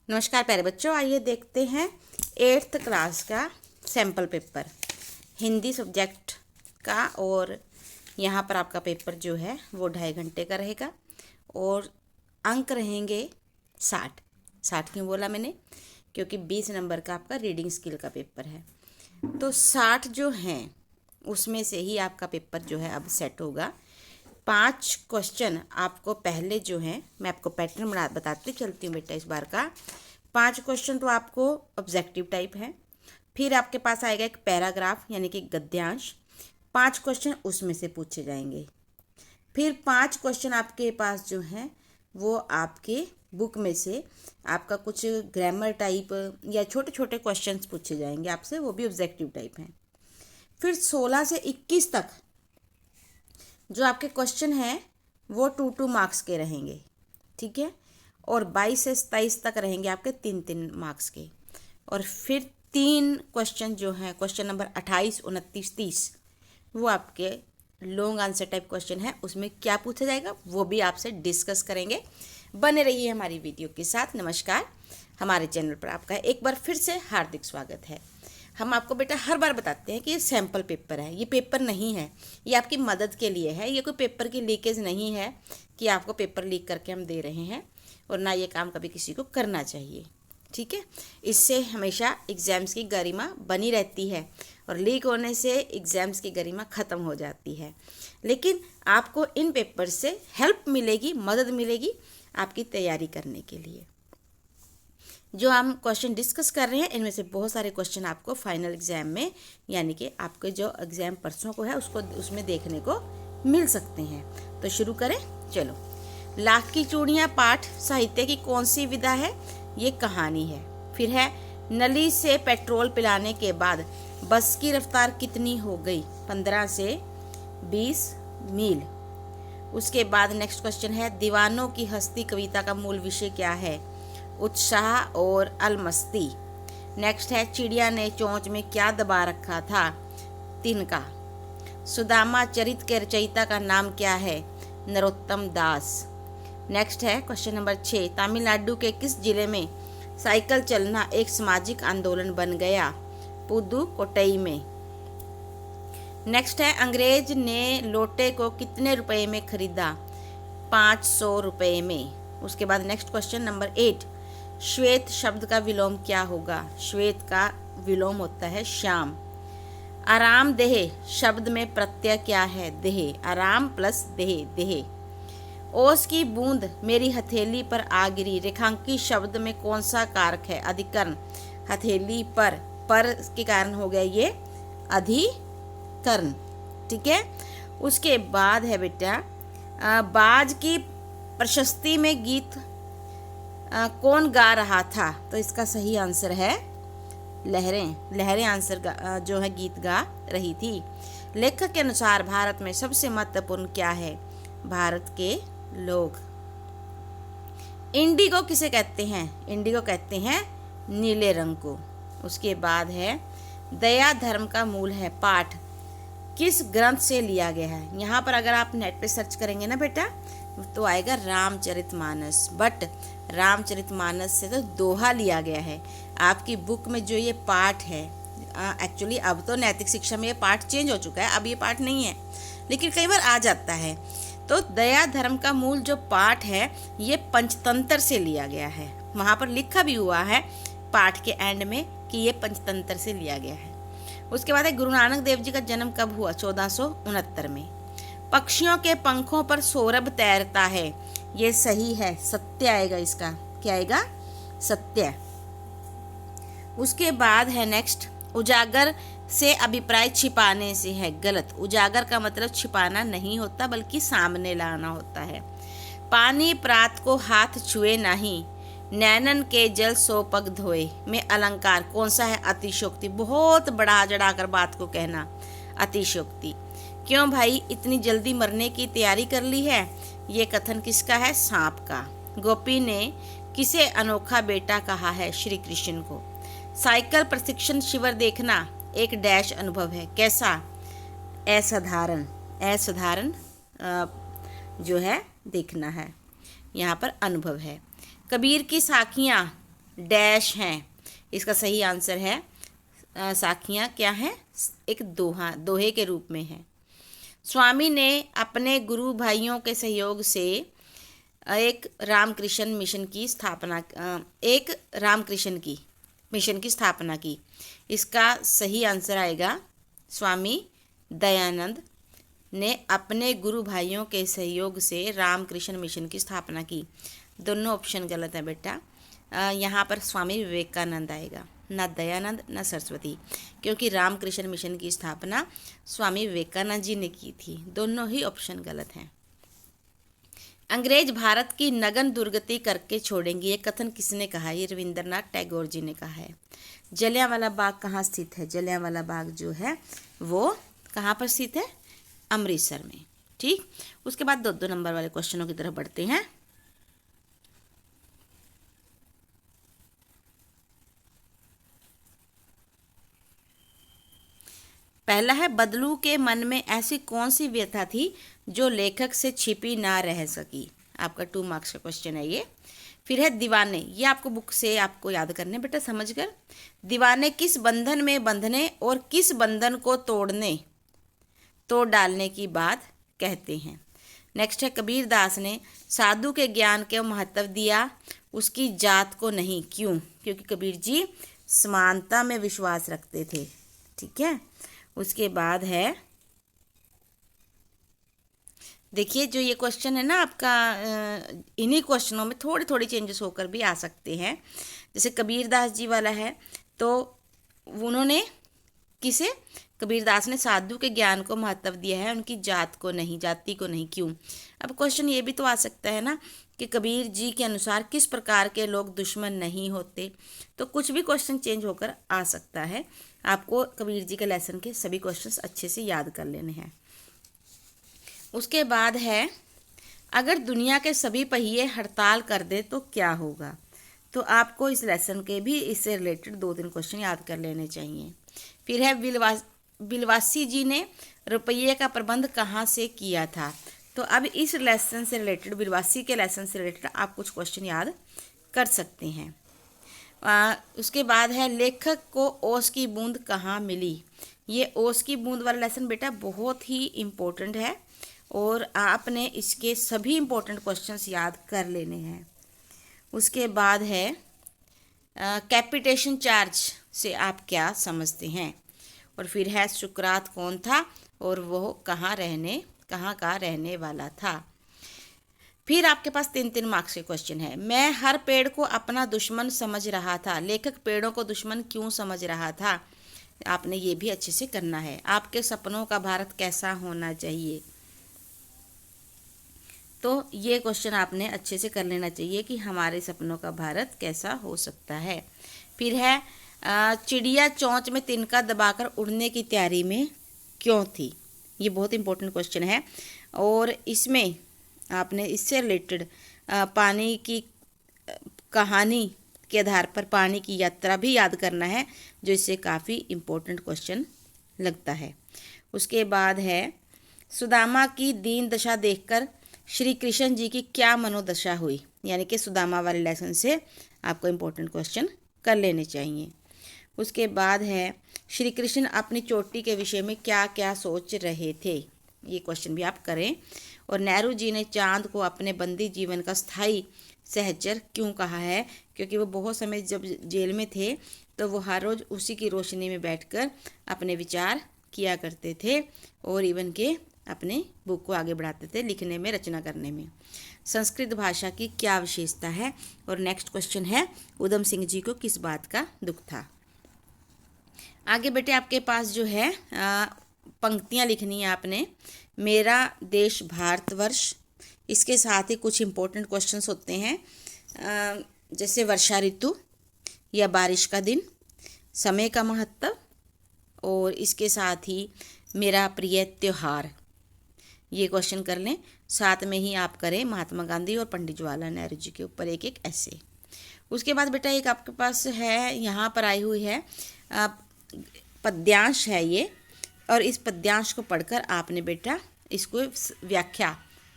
नमस्कार प्यारे बच्चों, आइए देखते हैं 8th क्लास का सैम्पल पेपर हिंदी सब्जेक्ट का। और यहाँ पर आपका पेपर जो है वो 2.5 घंटे का रहेगा और अंक रहेंगे 60 क्यों बोला मैंने, क्योंकि 20 नंबर का आपका रीडिंग स्किल का पेपर है। तो 60 जो हैं उसमें से ही आपका पेपर जो है अब सेट होगा। 5 क्वेश्चन आपको पहले जो है, मैं आपको पैटर्न बताती चलती हूँ बेटा इस बार का। 5 क्वेश्चन तो आपको ऑब्जेक्टिव टाइप है, फिर आपके पास आएगा एक पैराग्राफ यानी कि गद्यांश। 5 क्वेश्चन उसमें से पूछे जाएंगे। फिर 5 क्वेश्चन आपके पास जो हैं वो आपके बुक में से आपका कुछ ग्रामर टाइप या छोटे छोटे क्वेश्चंस पूछे जाएंगे आपसे, वो भी ऑब्जेक्टिव टाइप हैं। फिर 16 से 21 तक जो आपके क्वेश्चन हैं वो 2 मार्क्स के रहेंगे, ठीक है। और 22 से 27 तक रहेंगे आपके 3 मार्क्स के। और फिर 3 क्वेश्चन जो हैं, क्वेश्चन नंबर 28, 29, 30, वो आपके लॉन्ग आंसर टाइप क्वेश्चन है। उसमें क्या पूछा जाएगा वो भी आपसे डिस्कस करेंगे। बने रहिए हमारी वीडियो के साथ। नमस्कार, हमारे चैनल पर आपका एक बार फिर से हार्दिक स्वागत है। हम आपको बेटा हर बार बताते हैं कि ये सैम्पल पेपर है, ये पेपर नहीं है, ये आपकी मदद के लिए है। ये कोई पेपर की लीकेज नहीं है कि आपको पेपर लीक करके हम दे रहे हैं, और ना ये काम कभी किसी को करना चाहिए, ठीक है। इससे हमेशा एग्ज़ाम्स की गरिमा बनी रहती है और लीक होने से एग्ज़ाम्स की गरिमा ख़त्म हो जाती है। लेकिन आपको इन पेपर से हेल्प मिलेगी, मदद मिलेगी आपकी तैयारी करने के लिए। जो हम क्वेश्चन डिस्कस कर रहे हैं इनमें से बहुत सारे क्वेश्चन आपको फाइनल एग्जाम में, यानी कि आपके जो एग्जाम परसों को है उसको उसमें देखने को मिल सकते हैं। तो शुरू करें, चलो। लाख की चूड़ियाँ पाठ साहित्य की कौन सी विधा है? ये कहानी है। फिर है नली से पेट्रोल पिलाने के बाद बस की रफ्तार कितनी हो गई? 15 से 20 मील। उसके बाद नेक्स्ट क्वेश्चन है दीवानों की हस्ती कविता का मूल विषय क्या है? उत्साह और अलमस्ती। नेक्स्ट है चिड़िया ने चोंच में क्या दबा रखा था? तिनका। सुदामा चरित के रचयिता का नाम क्या है? नरोत्तम दास। नेक्स्ट है क्वेश्चन नंबर 6, तमिलनाडु के किस जिले में साइकिल चलना एक सामाजिक आंदोलन बन गया? पुदुकोट्टई में। नेक्स्ट है अंग्रेज ने लोटे को कितने रुपए में खरीदा? 500 रुपए में। उसके बाद नेक्स्ट क्वेश्चन नंबर 8, श्वेत शब्द का विलोम क्या होगा? श्वेत का विलोम होता है श्याम। आरामदेह शब्द में प्रत्यय क्या है? देह। आराम प्लस देह, देह। ओस की बूंद मेरी हथेली पर आ गिरी, रेखांकी शब्द में कौन सा कारक है? अधिकरण। हथेली पर के कारण हो गया ये अधिकरण, ठीक है। उसके बाद है बेटा बाज की प्रशस्ति में गीत कौन गा रहा था? तो इसका सही आंसर है लहरें। लहरें आंसर जो है गीत गा रही थी। लेखक के अनुसार भारत में सबसे महत्वपूर्ण क्या है? भारत के लोग। इंडिगो किसे कहते हैं? इंडिगो कहते हैं नीले रंग को। उसके बाद है दया धर्म का मूल है पाठ किस ग्रंथ से लिया गया है? यहाँ पर अगर आप नेट पे सर्च करेंगे ना बेटा तो आएगा रामचरितमानस, बट रामचरितमानस से तो दोहा लिया गया है। आपकी बुक में जो ये पाठ है, एक्चुअली अब तो नैतिक शिक्षा में ये पाठ चेंज हो चुका है, अब ये पाठ नहीं है, लेकिन कई बार आ जाता है। तो दया धर्म का मूल जो पाठ है ये पंचतंत्र से लिया गया है। वहाँ पर लिखा भी हुआ है पाठ के एंड में कि ये पंचतंत्र से लिया गया है। उसके बाद है गुरु नानक देव जी का जन्म कब हुआ? 1469 में। पक्षियों के पंखों पर सौरभ तैरता है, ये सही है, सत्य आएगा इसका। क्या आएगा? सत्य। उसके बाद है नेक्स्ट उजागर से अभिप्राय छिपाने से है, गलत। उजागर का मतलब छिपाना नहीं होता बल्कि सामने लाना होता है। पानी प्रात को हाथ छुए नहीं, नैनन के जल सो पग धोए में अलंकार कौन सा है? अतिशयोक्ति। बहुत बढ़ा चढ़ाकर बात को कहना, अतिशयोक्ति। क्यों भाई इतनी जल्दी मरने की तैयारी कर ली है? ये कथन किसका है? सांप का। गोपी ने किसे अनोखा बेटा कहा है? श्री कृष्ण को। साइकिल प्रशिक्षण शिविर देखना एक डैश अनुभव है, कैसा? असाधारण। असाधारण जो है देखना है, यहाँ पर अनुभव है। कबीर की साखियाँ डैश हैं। इसका सही आंसर है साखियाँ क्या हैं, एक दोहे के रूप में है। स्वामी ने अपने गुरु भाइयों के सहयोग से एक रामकृष्ण मिशन की स्थापना की। इसका सही आंसर आएगा स्वामी दयानंद ने अपने गुरु भाइयों के सहयोग से रामकृष्ण मिशन की स्थापना की। दोनों ऑप्शन गलत है बेटा। यहाँ पर स्वामी विवेकानंद आएगा, ना दयानंद ना सरस्वती, क्योंकि रामकृष्ण मिशन की स्थापना स्वामी विवेकानंद जी ने की थी। दोनों ही ऑप्शन गलत हैं। अंग्रेज भारत की नगन दुर्गति करके छोड़ेंगे, ये कथन किसने कहा? ये रविंद्रनाथ टैगोर जी ने कहा है। जलियांवाला बाग कहाँ स्थित है? जलियांवाला बाग जो है वो कहाँ पर स्थित है? अमृतसर में। ठीक, उसके बाद 2-2 नंबर वाले क्वेश्चनों की तरफ बढ़ते हैं। पहला है, बदलू के मन में ऐसी कौन सी व्यथा थी जो लेखक से छिपी ना रह सकी? आपका 2 मार्क्स का क्वेश्चन है ये। फिर है दीवाने, ये आपको बुक से आपको याद करने बेटा समझकर। दीवाने किस बंधन में बंधने और किस बंधन को तोड़ डालने की बात कहते हैं? नेक्स्ट है, कबीर दास ने साधु के ज्ञान को महत्व दिया, उसकी जात को नहीं, क्यों? क्योंकि कबीर जी समानता में विश्वास रखते थे। ठीक है, उसके बाद है, देखिए जो ये क्वेश्चन है ना आपका, इन्हीं क्वेश्चनों में थोड़ी थोड़ी चेंजेस होकर भी आ सकते हैं। जैसे कबीरदास जी वाला है तो उन्होंने किसे? कबीरदास ने साधु के ज्ञान को महत्व दिया है, उनकी जाति को नहीं, क्यों? अब क्वेश्चन ये भी तो आ सकता है ना कि कबीर जी के अनुसार किस प्रकार के लोग दुश्मन नहीं होते। तो कुछ भी क्वेश्चन चेंज होकर आ सकता है। आपको कबीर जी के लेसन के सभी क्वेश्चंस अच्छे से याद कर लेने हैं। उसके बाद है, अगर दुनिया के सभी पहिए हड़ताल कर दे तो क्या होगा? तो आपको इस लेसन के भी इससे रिलेटेड 2-3 क्वेश्चन याद कर लेने चाहिए। फिर है, बिलवासी जी ने रुपये का प्रबंध कहाँ से किया था? तो अब इस लेसन से रिलेटेड, बिलवासी के लेसन से रिलेटेड आप कुछ क्वेश्चन याद कर सकते हैं। उसके बाद है, लेखक को ओस की बूंद कहाँ मिली? ये ओस की बूंद वाला लेसन बेटा बहुत ही इम्पोर्टेंट है और आपने इसके सभी इम्पोर्टेंट क्वेश्चंस याद कर लेने हैं। उसके बाद है, कैपिटेशन चार्ज से आप क्या समझते हैं? और फिर है, सुकरात कौन था और वो कहाँ का रहने वाला था? फिर आपके पास 3-3 मार्क्स के क्वेश्चन है। मैं हर पेड़ को अपना दुश्मन समझ रहा था, लेखक पेड़ों को दुश्मन क्यों समझ रहा था? आपने ये भी अच्छे से करना है। आपके सपनों का भारत कैसा होना चाहिए? तो ये क्वेश्चन आपने अच्छे से कर लेना चाहिए कि हमारे सपनों का भारत कैसा हो सकता है। फिर है, चिड़िया चोंच में तिनका दबाकर उड़ने की तैयारी में क्यों थी? ये बहुत इंपॉर्टेंट क्वेश्चन है और इसमें आपने इससे रिलेटेड पानी की कहानी के आधार पर पानी की यात्रा भी याद करना है, जो इससे काफ़ी इम्पोर्टेंट क्वेश्चन लगता है। उसके बाद है, सुदामा की दीन दशा देखकर श्री कृष्ण जी की क्या मनोदशा हुई? यानी कि सुदामा वाले लेसन से आपको इम्पोर्टेंट क्वेश्चन कर लेने चाहिए। उसके बाद है, श्री कृष्ण अपनी चोटी के विषय में क्या क्या सोच रहे थे? ये क्वेश्चन भी आप करें। और नेहरू जी ने चांद को अपने बंदी जीवन का स्थायी सहचर क्यों कहा है? क्योंकि वो बहुत समय जब जेल में थे तो वो हर रोज़ उसी की रोशनी में बैठकर अपने विचार किया करते थे और इवन के अपने बुक को आगे बढ़ाते थे लिखने में, रचना करने में। संस्कृत भाषा की क्या विशेषता है? और नेक्स्ट क्वेश्चन है, उधम सिंह जी को किस बात का दुख था? आगे बेटे आपके पास जो है पंक्तियाँ लिखनी है आपने। मेरा देश भारतवर्ष, इसके साथ ही कुछ इम्पोर्टेंट क्वेश्चंस होते हैं, जैसे वर्षा ऋतु या बारिश का दिन, समय का महत्व, और इसके साथ ही मेरा प्रिय त्योहार। ये क्वेश्चन कर लें। साथ में ही आप करें महात्मा गांधी और पंडित जवाहरलाल नेहरू जी के ऊपर एक ऐसे। उसके बाद बेटा एक आपके पास है, यहाँ पर आई हुई है पद्यांश है ये, और इस पद्यांश को पढ़कर आपने बेटा इसको व्याख्या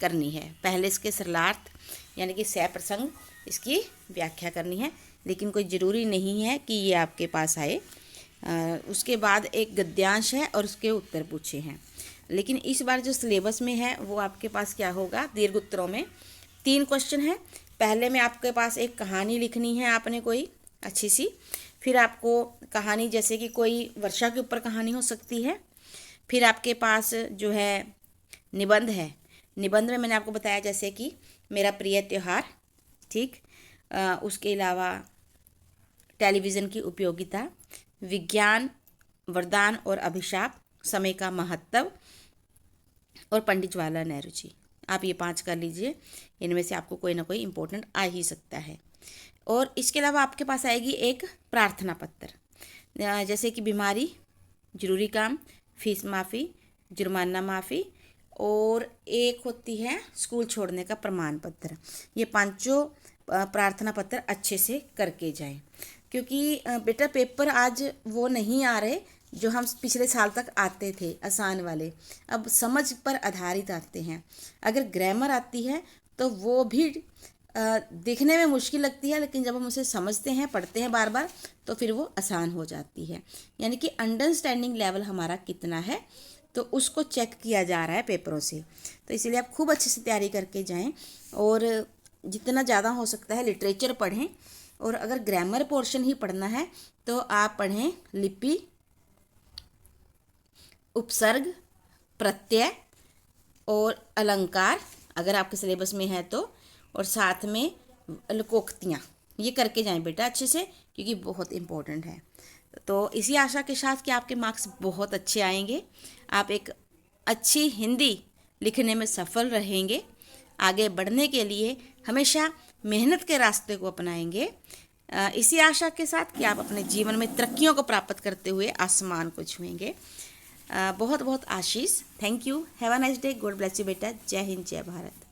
करनी है। पहले इसके सरलार्थ यानी कि सह प्रसंग इसकी व्याख्या करनी है। लेकिन कोई ज़रूरी नहीं है कि ये आपके पास आए। उसके बाद एक गद्यांश है और उसके उत्तर पूछे हैं। लेकिन इस बार जो सिलेबस में है वो आपके पास क्या होगा, दीर्घ उत्तरों में 3 क्वेश्चन है। पहले में आपके पास एक कहानी लिखनी है आपने कोई अच्छी सी, फिर आपको कहानी जैसे कि कोई वर्षा के ऊपर कहानी हो सकती है। फिर आपके पास जो है निबंध है। निबंध में मैंने आपको बताया जैसे कि मेरा प्रिय त्योहार, ठीक। उसके अलावा टेलीविज़न की उपयोगिता, विज्ञान, वरदान और अभिशाप, समय का महत्व और पंडित जवाहरलाल नेहरू जी। आप ये 5 कर लीजिए, इनमें से आपको कोई ना कोई इम्पोर्टेंट आ ही सकता है। और इसके अलावा आपके पास आएगी एक प्रार्थना पत्र, जैसे कि बीमारी, जरूरी काम, फीस माफ़ी, जुर्माना माफ़ी और एक होती है स्कूल छोड़ने का प्रमाण पत्र। ये 5 प्रार्थना पत्र अच्छे से करके जाएं, क्योंकि बेटा पेपर आज वो नहीं आ रहे जो हम पिछले साल तक आते थे आसान वाले, अब समझ पर आधारित आते हैं। अगर ग्रामर आती है तो वो भी दिखने में मुश्किल लगती है, लेकिन जब हम उसे समझते हैं, पढ़ते हैं बार बार, तो फिर वो आसान हो जाती है। यानी कि अंडरस्टैंडिंग लेवल हमारा कितना है तो उसको चेक किया जा रहा है पेपरों से। तो इसीलिए आप खूब अच्छे से तैयारी करके जाएं और जितना ज़्यादा हो सकता है लिटरेचर पढ़ें। और अगर ग्रामर पोर्शन ही पढ़ना है तो आप पढ़ें लिपि, उपसर्ग, प्रत्यय और अलंकार, अगर आपके सिलेबस में है तो, और साथ में लोकोक्तियाँ। ये करके जाएं बेटा अच्छे से, क्योंकि बहुत इम्पोर्टेंट है। तो इसी आशा के साथ कि आपके मार्क्स बहुत अच्छे आएंगे, आप एक अच्छी हिंदी लिखने में सफल रहेंगे, आगे बढ़ने के लिए हमेशा मेहनत के रास्ते को अपनाएंगे। इसी आशा के साथ कि आप अपने जीवन में तरक्कियों को प्राप्त करते हुए आसमान को छुएंगे। बहुत बहुत आशीष। Thank you. Have a nice day. God bless you बेटा। जय हिंद, जय भारत।